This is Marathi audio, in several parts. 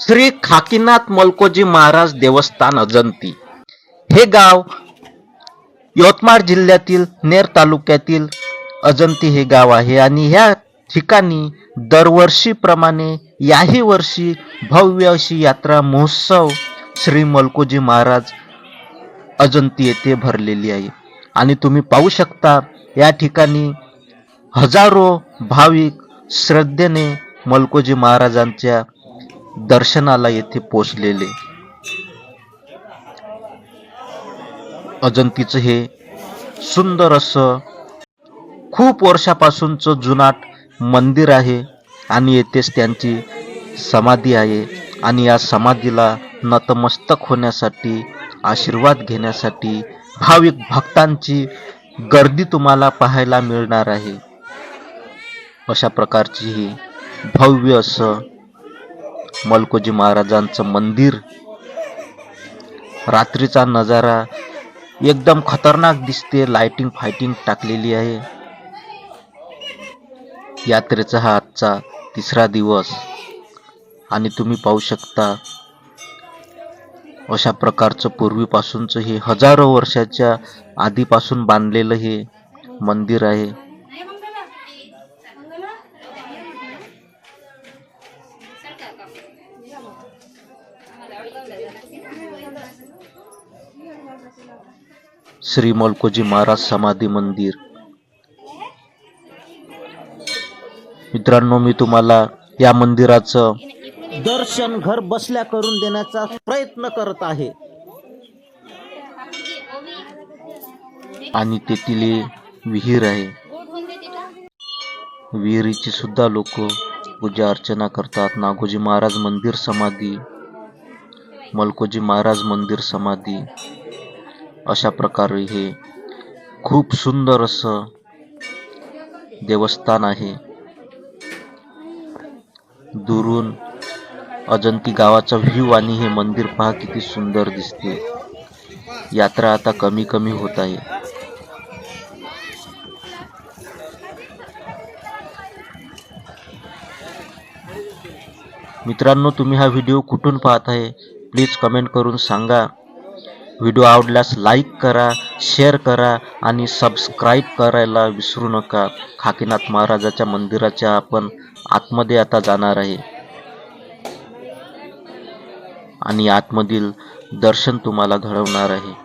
श्री खाकीनाथ मलकोजी महाराज देवस्थान अजंती हे गाव यवतमाळ जिल्ह्यातील नेर तालुक्यातील अजंती हे गाव आहे आणि ह्या ठिकाणी दरवर्षीप्रमाणे याही वर्षी भव्य अशी यात्रा महोत्सव श्री मलकोजी महाराज अजंती येथे भरलेली आहे आणि तुम्ही पाहू शकता या ठिकाणी हजारो भाविक श्रद्धेने मलकोजी महाराजांच्या दर्शनाला येथे पोचलेले. अजंतीचं हे सुंदर असं खूप वर्षापासूनचं जुनाट मंदिर आहे आणि येथेच त्यांची समाधी आहे आणि या समाधीला नतमस्तक होण्यासाठी आशीर्वाद घेण्यासाठी भाविक भक्तांची गर्दी तुम्हाला पाहायला मिळणार आहे. अशा प्रकारची ही भव्य असं मलकोजी महाराजांचं मंदिर. रात्रीचा नजारा एकदम खतरनाक दिसते. लाइटिंग फाइटिंग टाकलेली आहे. यात्रेचा हा आजचा तिसरा दिवस आणि तुम्ही पाहू शकता अशा प्रकारचं पूर्वीपासूनचं हे हजारो वर्षाच्या आधीपासून बांधलेलं हे मंदिर आहे. श्री मलकोजी महाराज समाधी मंदिर. मित्रांनो, मी तुम्हाला या मंदिराचं दर्शन घर बसल्या करून देण्याचा प्रयत्न करत आहे आणि तेथील विहीर आहे. विहिरीची सुद्धा लोक पूजा अर्चना करतात. नागोजी महाराज मंदिर समाधी, मलकोजी महाराज मंदिर समाधी, अशा प्रकारे हे खूप सुंदर असं देवस्थान आहे. दुरून अजंती गावाचा व्ह्यू आणि हे मंदिर पहा किती सुंदर दिसते. यात्रा आता कमी कमी होत आहे. मित्रांनो, तुम्ही हा व्हिडिओ कुठून पाहत आहे प्लीज कमेंट करून सांगा. व्हिडिओ आवडल्यास लाईक करा, शेअर करा आणि सबस्क्राईब करायला विसरू नका. खाकीनाथ महाराजाच्या मंदिराच्या आपण आतमध्ये आता जाणार आहे आणि आतमधील दर्शन तुम्हाला घडवणार आहे.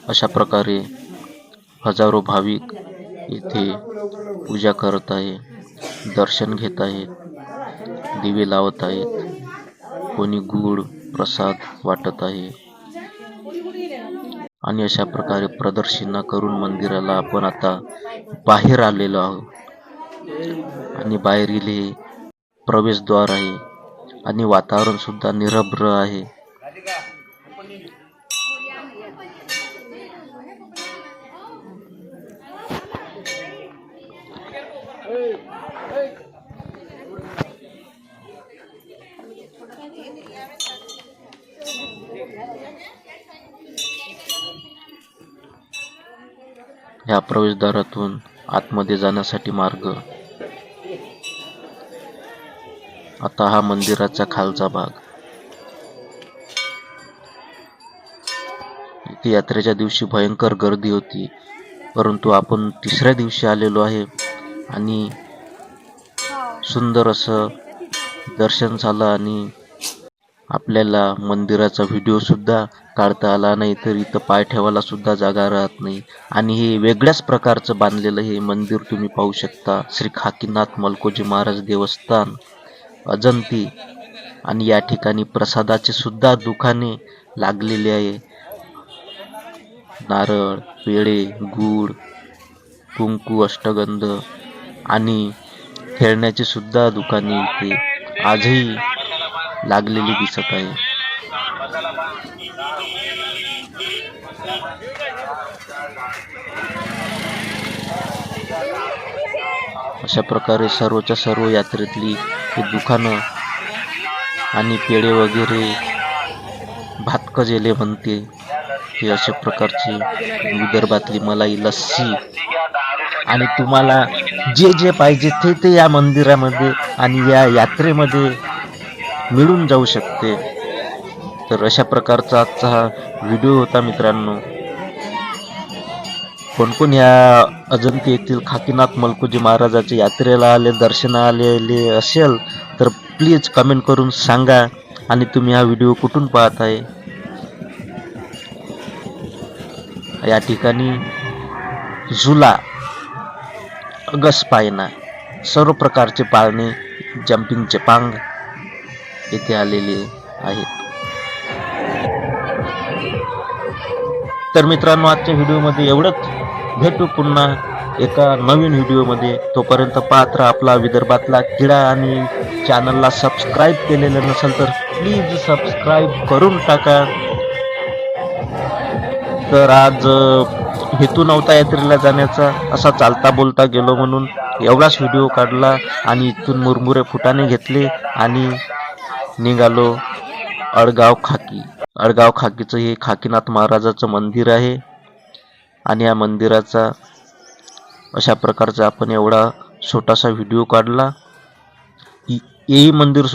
अशा प्रकारे हजारो भाविक येथे पूजा करत आहे, दर्शन घेत आहेत, दिवे लावत आहेत, कोणी गुळ प्रसाद वाटत आहे आणि अशा प्रकारे प्रदक्षिणा करून मंदिराला आपण आता बाहेर आलेलो आहोत आणि बाहेरील हे प्रवेशद्वार आहे आणि वातावरण सुद्धा निरभ्र आहे. ह्या प्रवेशद्वारातून आतमध्ये जाण्यासाठी मार्ग. आता हा मंदिराचा खालचा भाग. इथे यात्रेच्या दिवशी भयंकर गर्दी होती, परंतु आपण तिसऱ्या दिवशी आलेलो आहे आणि सुंदर असं दर्शन झालं आणि आपल्याला मंदिराचा व्हिडिओ सुद्धा काढता आला नाही, तर इथं पाय ठेवायला सुद्धा जागा राहत नाही आणि हे वेगळ्याच प्रकारचं बांधलेलं हे मंदिर तुम्ही पाहू शकता. श्री खाकीनाथ मलकोजी महाराज देवस्थान अजंती आणि या ठिकाणी प्रसादाचे सुद्धा दुकाने लागलेले आहे. नारळ, पेढे, गूळ, कुंकू, अष्टगंध आणि खेळण्याची सुद्धा दुकाने इथे आजही लागलेली दिसत आहे. अशा प्रकारे सर्वच्या सर्व यात्रेतली हे दुकानं आणि पेढे वगैरे भातकं जेले म्हणते हे अशा प्रकारची विदर्भातली मलाई लस्सी आणि तुम्हाला जे जे पाहिजे ते ते या मंदिरामध्ये आणि या यात्रेमध्ये मिळून जाऊ शकते. तर अशा प्रकारचा आजचा हा व्हिडिओ होता मित्रांनो. कोण कोण या अजंती येथील खाकीनाथ मलकोजी महाराजाच्या यात्रेला आले, दर्शना आलेले असेल तर प्लीज कमेंट करून सांगा आणि तुम्ही हा व्हिडिओ कुठून पाहत आहे. या ठिकाणी झुला, अगसपायना, सर्व प्रकारचे पाळणे, जम्पिंगचे पांग येथे आलेले आहेत. तर मित्रांनो आजच्या व्हिडिओमध्ये एवढंच. भेटू पुन्हा एका नवीन व्हिडिओमध्ये. तोपर्यंत पाहत राहा आपला विदर्भातला किडा आणि चॅनलला सबस्क्राईब केलेलं नसेल तर प्लीज सबस्क्राईब करून टाका. तर आज हेतू नव्हता यात्रेला जाण्याचा, असा चालता बोलता गेलो म्हणून एवढाच व्हिडिओ काढला आणि इथून मुरमुरे फुटाणे घेतले आणि निघालो अडगाव खाकी. अडगाव खाकीचं हे खाकीनाथ महाराजाचं मंदिर आहे आणि या मंदिराचा अशा प्रकारचा आपण एवढा छोटासा व्हिडिओ काढला. हे मंदिर